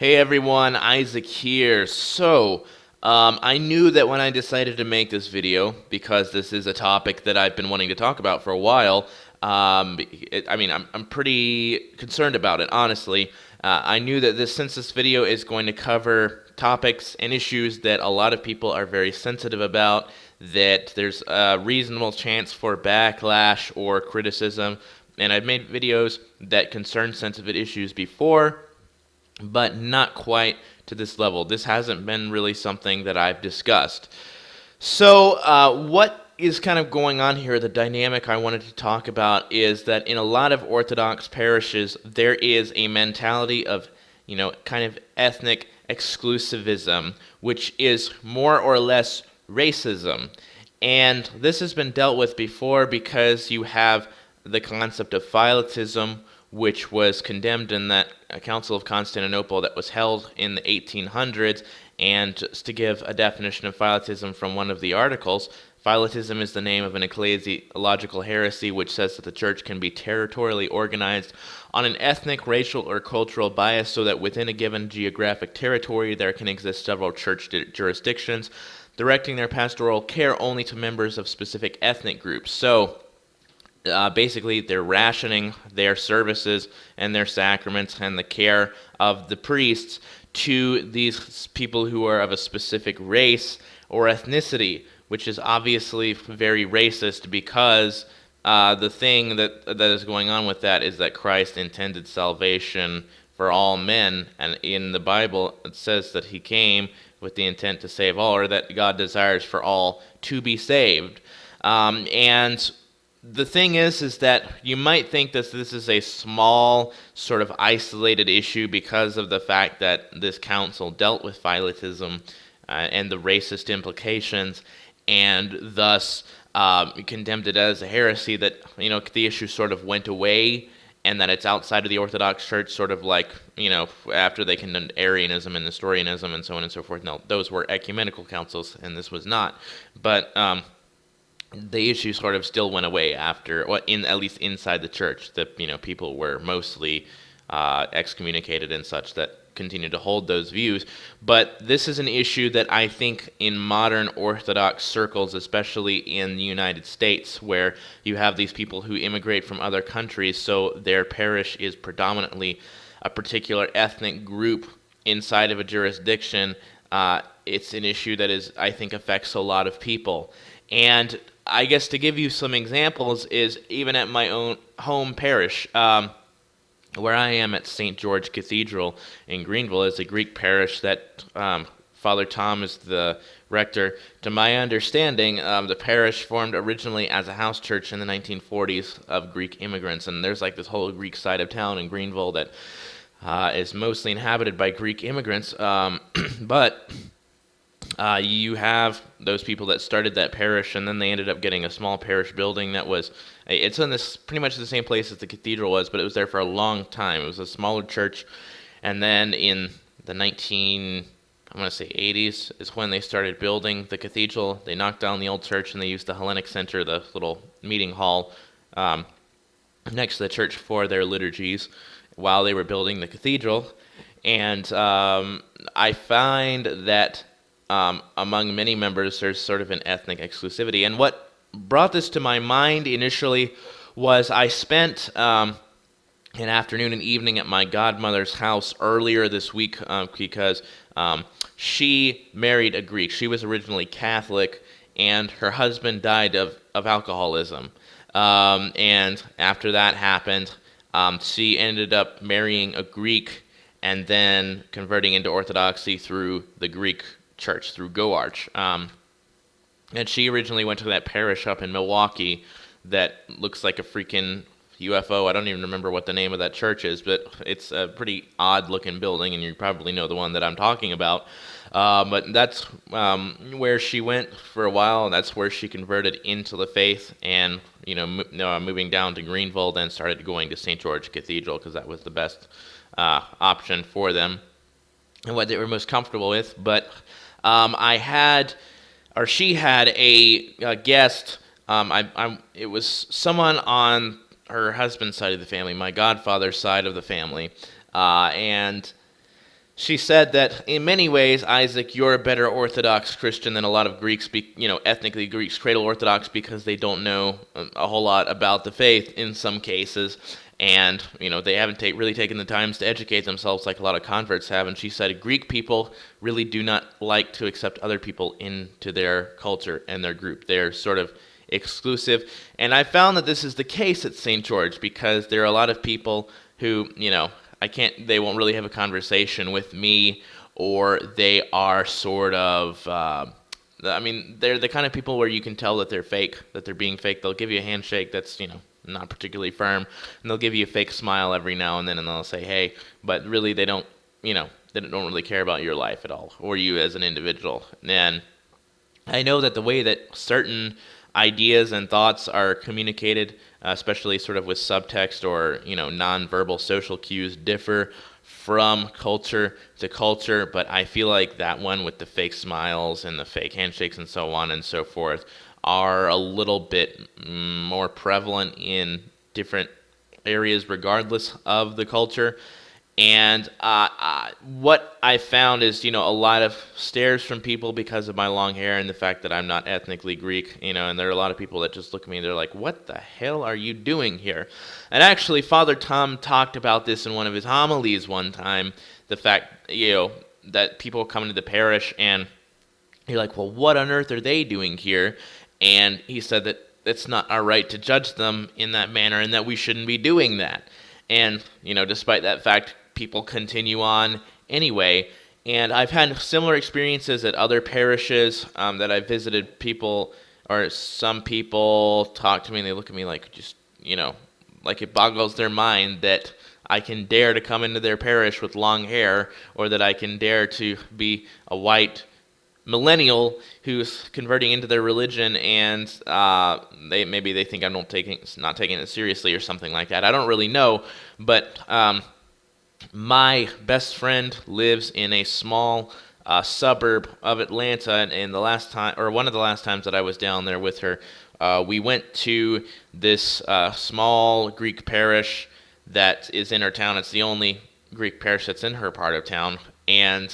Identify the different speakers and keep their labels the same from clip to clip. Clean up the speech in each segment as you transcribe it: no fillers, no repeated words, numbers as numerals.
Speaker 1: Hey everyone, Isaac here. I knew that when I decided to make this video, because this is a topic that I've been wanting to talk about for a while, I'm pretty concerned about it, honestly. I knew that since this video is going to cover topics and issues that a lot of people are very sensitive about, that there's a reasonable chance for backlash or criticism, and I've made videos that concern sensitive issues before, but not quite to this level. This hasn't been really something that I've discussed. What is kind of going on here, the dynamic I wanted to talk about, is that in a lot of Orthodox parishes, there is a mentality of, kind of ethnic exclusivism, which is more or less racism. And this has been dealt with before because you have the concept of Phyletism, which was condemned in that Council of Constantinople that was held in the 1800s. And just to give a definition of Phyletism from one of the articles, Phyletism is the name of an ecclesiological heresy which says that the church can be territorially organized on an ethnic, racial, or cultural bias so that within a given geographic territory there can exist several church jurisdictions directing their pastoral care only to members of specific ethnic groups. Basically, they're rationing their services and their sacraments and the care of the priests to these people who are of a specific race or ethnicity, which is obviously very racist because the thing that is going on with that is that Christ intended salvation for all men, and in the Bible it says that he came with the intent to save all, or that God desires for all to be saved. And the thing is that you might think that this is a small, sort of isolated issue because of the fact that this council dealt with Phyletism and the racist implications, and thus condemned it as a heresy, that the issue sort of went away, and that it's outside of the Orthodox Church, sort of like after they condemned Arianism and Nestorianism and so on and so forth. No, those were ecumenical councils, and this was not. But the issue sort of still went away after, at least inside the church, that people were mostly excommunicated and such that continued to hold those views. But this is an issue that I think in modern Orthodox circles, especially in the United States, where you have these people who immigrate from other countries, so their parish is predominantly a particular ethnic group inside of a jurisdiction. It's an issue that I think affects a lot of people. And I guess to give you some examples is even at my own home parish, where I am at St. George Cathedral in Greenville, is a Greek parish that Father Tom is the rector. To my understanding, the parish formed originally as a house church in the 1940s of Greek immigrants, and there's like this whole Greek side of town in Greenville that is mostly inhabited by Greek immigrants, but you have those people that started that parish, and then they ended up getting a small parish building it's in this pretty much the same place as the cathedral was, but it was there for a long time. It was a smaller church, and then in the 80s is when they started building the cathedral. They knocked down the old church, and they used the Hellenic Center, the little meeting hall, next to the church for their liturgies while they were building the cathedral. And I find that among many members, there's sort of an ethnic exclusivity. And what brought this to my mind initially was I spent an afternoon and evening at my godmother's house earlier this week because she married a Greek. She was originally Catholic, and her husband died of alcoholism. And after that happened, she ended up marrying a Greek and then converting into Orthodoxy through the Greek church, through GoArch. And she originally went to that parish up in Milwaukee that looks like a freaking UFO. I don't even remember what the name of that church is, but it's a pretty odd-looking building, and you probably know the one that I'm talking about. But that's where she went for a while, and that's where she converted into the faith, and moving down to Greenville, then started going to St. George Cathedral because that was the best option for them and what they were most comfortable with. But she had a guest. It was someone on her husband's side of the family, my godfather's side of the family, and She said that in many ways, Isaac, you're a better Orthodox Christian than a lot of Greeks, ethnically Greeks, cradle Orthodox, because they don't know a whole lot about the faith in some cases. And, they haven't really taken the time to educate themselves like a lot of converts have. And she said Greek people really do not like to accept other people into their culture and their group. They're sort of exclusive. And I found that this is the case at St. George, because there are a lot of people who, they won't really have a conversation with me, or they are sort of, they're the kind of people where you can tell that they're fake, that they're being fake. They'll give you a handshake that's, not particularly firm, and they'll give you a fake smile every now and then, and they'll say, hey, but really they don't, they don't really care about your life at all, or you as an individual. And I know that the way that certain ideas and thoughts are communicated, especially sort of with subtext or, nonverbal social cues, differ from culture to culture, but I feel like that one with the fake smiles and the fake handshakes and so on and so forth are a little bit more prevalent in different areas regardless of the culture. And what I found is, a lot of stares from people because of my long hair and the fact that I'm not ethnically Greek, and there are a lot of people that just look at me and they're like, what the hell are you doing here? And actually, Father Tom talked about this in one of his homilies one time, the fact, that people come into the parish and you're like, well, what on earth are they doing here? And he said that it's not our right to judge them in that manner and that we shouldn't be doing that. And, despite that fact, people continue on anyway. And I've had similar experiences at other parishes that I've visited. People, or some people talk to me and they look at me like just, like it boggles their mind that I can dare to come into their parish with long hair, or that I can dare to be a white millennial who's converting into their religion, and they think I'm not taking it seriously or something like that. I don't really know, but my best friend lives in a small suburb of Atlanta, and one of the last times that I was down there with her, we went to this small Greek parish that is in her town. It's the only Greek parish that's in her part of town, and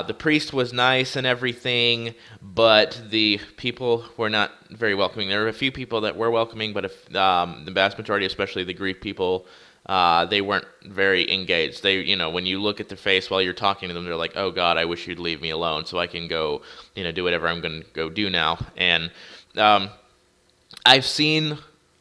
Speaker 1: the priest was nice and everything, but the people were not very welcoming. There were a few people that were welcoming, but the vast majority, especially the Greek people, they weren't very engaged. They, when you look at their face while you're talking to them, they're like, oh God, I wish you'd leave me alone so I can go, do whatever I'm going to go do now. And I've seen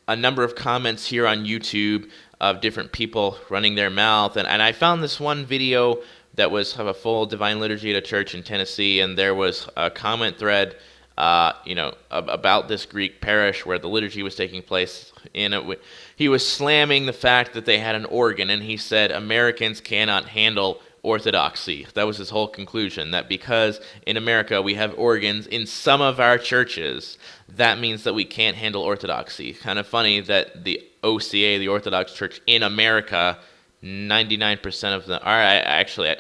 Speaker 1: a number of comments here on YouTube of different people running their mouth, and I found this one video that was of a full divine liturgy at a church in Tennessee, and there was a comment thread, about this Greek parish where the liturgy was taking place. In it, he was slamming the fact that they had an organ, and he said Americans cannot handle orthodoxy. That was his whole conclusion, that because in America we have organs in some of our churches, that means that we can't handle orthodoxy. Kind of funny that the OCA, the Orthodox Church in America, 99% of them are,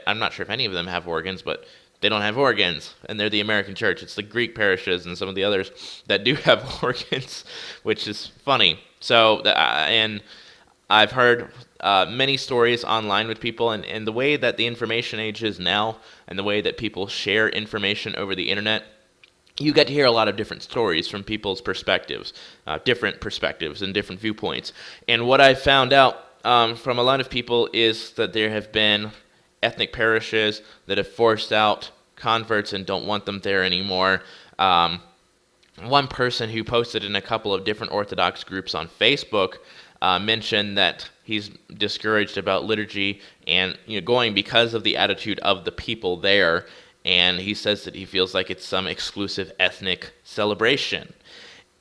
Speaker 1: I'm not sure if any of them have organs, but they don't have organs, and they're the American church. It's the Greek parishes and some of the others that do have organs, which is funny. So, and I've heard many stories online with people, and the way that the information age is now, and the way that people share information over the internet, you get to hear a lot of different stories from people's perspectives, different perspectives and different viewpoints. And what I found out from a lot of people is that there have been ethnic parishes that have forced out converts and don't want them there anymore. One person who posted in a couple of different Orthodox groups on Facebook mentioned that he's discouraged about liturgy and going because of the attitude of the people there, and he says that he feels like it's some exclusive ethnic celebration.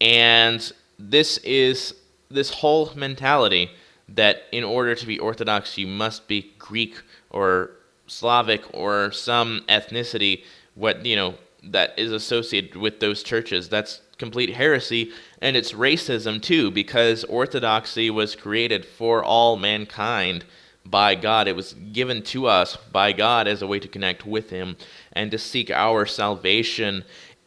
Speaker 1: And this whole mentality that in order to be Orthodox you must be Greek or Slavic or some ethnicity that is associated with those churches. That's complete heresy, and it's racism too, because Orthodoxy was created for all mankind by God. It was given to us by God as a way to connect with Him and to seek our salvation,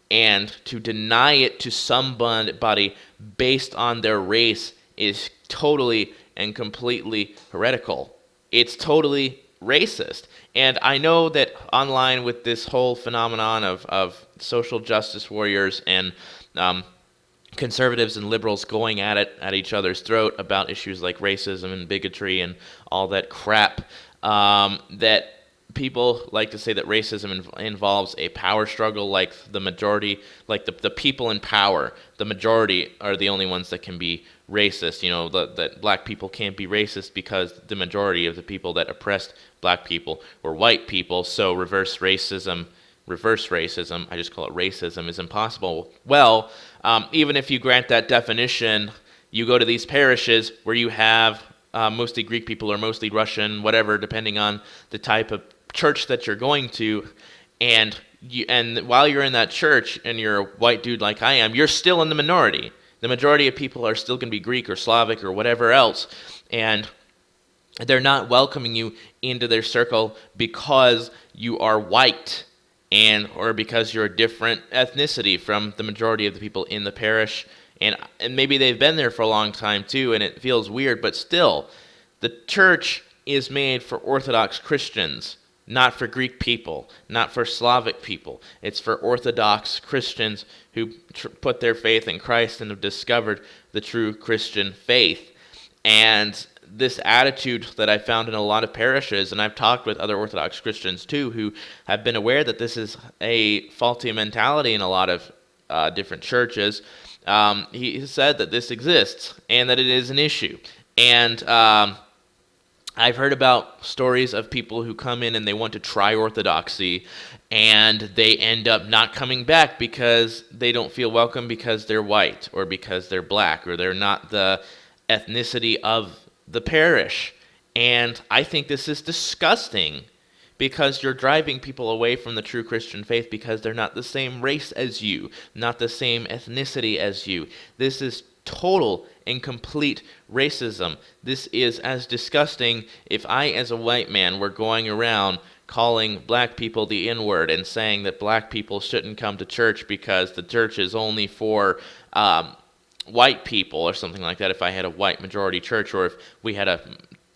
Speaker 1: and to deny it to somebody based on their race is totally and completely heretical. It's totally racist. And I know that online with this whole phenomenon of social justice warriors and conservatives and liberals going at each other's throat about issues like racism and bigotry and all that crap, that people like to say that racism involves a power struggle, like the majority, like the people in power, the majority are the only ones that can be racist. That black people can't be racist because the majority of the people that oppressed black people were white people, so reverse racism, I just call it racism, is impossible. Well, even if you grant that definition, you go to these parishes where you have mostly Greek people or mostly Russian, whatever, depending on the type of church that you're going to, and while you're in that church and you're a white dude like I am, you're still in the minority. The majority of people are still going to be Greek or Slavic or whatever else, and they're not welcoming you into their circle because you are white or because you're a different ethnicity from the majority of the people in the parish. And maybe they've been there for a long time too, and it feels weird, but still, the church is made for Orthodox Christians, not for Greek people, not for Slavic people. It's for Orthodox Christians who put their faith in Christ and have discovered the true Christian faith. And this attitude that I found in a lot of parishes, and I've talked with other Orthodox Christians too, who have been aware that this is a faulty mentality in a lot of different churches. He said that this exists and that it is an issue. And I've heard about stories of people who come in and they want to try Orthodoxy, and they end up not coming back because they don't feel welcome because they're white or because they're black or they're not the ethnicity of the parish. And I think this is disgusting because you're driving people away from the true Christian faith because they're not the same race as you, not the same ethnicity as you. This is total and complete racism. This is as disgusting if I, as a white man, were going around calling black people the N-word and saying that black people shouldn't come to church because the church is only for white people or something like that. If I had a white majority church, or if we had a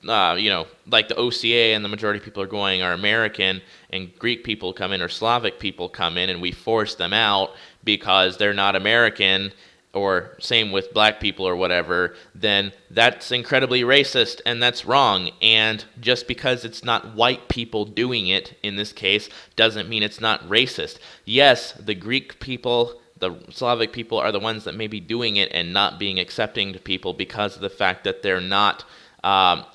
Speaker 1: like the OCA and the majority of people are going are American and Greek people come in or Slavic people come in and we force them out because they're not American, or same with black people or whatever, then that's incredibly racist and that's wrong. And just because it's not white people doing it in this case doesn't mean it's not racist. Yes, the Greek people, the Slavic people are the ones that may be doing it and not being accepting to people because of the fact that they're not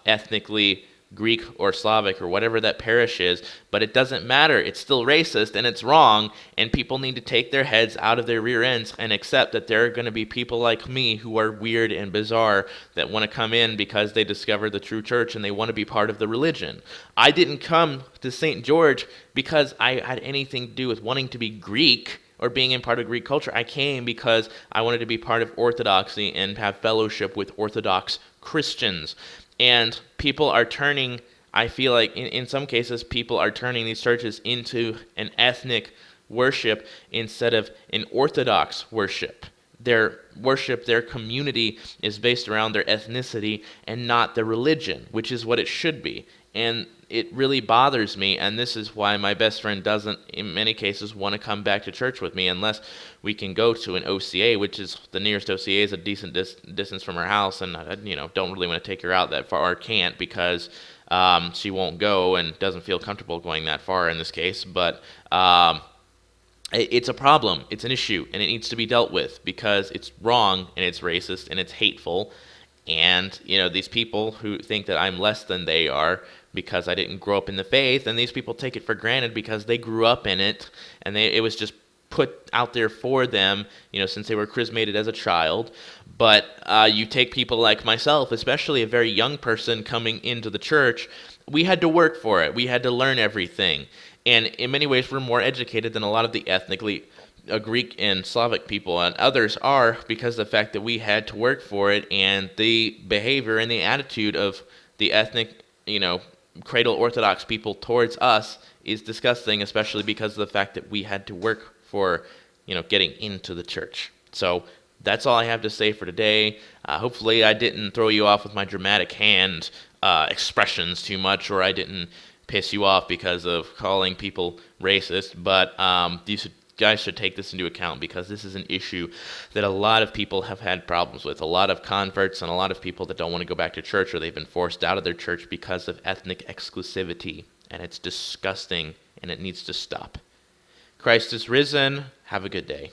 Speaker 1: ethnically Greek or Slavic or whatever that parish is, but it doesn't matter. It's still racist and it's wrong, and people need to take their heads out of their rear ends and accept that there are going to be people like me who are weird and bizarre that want to come in because they discovered the true church and they want to be part of the religion. I didn't come to St. George because I had anything to do with wanting to be Greek or being in part of Greek culture. I came because I wanted to be part of Orthodoxy and have fellowship with Orthodox Christians. And people are turning, I feel like in some cases, people are turning these churches into an ethnic worship instead of an Orthodox worship. Their worship, their community is based around their ethnicity and not their religion, which is what it should be. And it really bothers me, and this is why my best friend doesn't, in many cases, want to come back to church with me unless we can go to an OCA, which is the nearest OCA is a decent distance from her house, and I don't really want to take her out that far, or can't because she won't go and doesn't feel comfortable going that far in this case. But it's a problem, it's an issue, and it needs to be dealt with because it's wrong and it's racist and it's hateful. And, these people who think that I'm less than they are because I didn't grow up in the faith, and these people take it for granted because they grew up in it, and it was just put out there for them, since they were chrismated as a child. But you take people like myself, especially a very young person coming into the church, we had to work for it. We had to learn everything. And in many ways, we're more educated than a lot of the ethnically Greek and Slavic people, and others are, because of the fact that we had to work for it, and the behavior and the attitude of the ethnic, cradle Orthodox people towards us is disgusting, especially because of the fact that we had to work for, getting into the church. So that's all I have to say for today. Hopefully I didn't throw you off with my dramatic hand expressions too much, or I didn't piss you off because of calling people racist, but guys should take this into account, because this is an issue that a lot of people have had problems with. A lot of converts and a lot of people that don't want to go back to church, or they've been forced out of their church because of ethnic exclusivity. And it's disgusting, and it needs to stop. Christ is risen. Have a good day.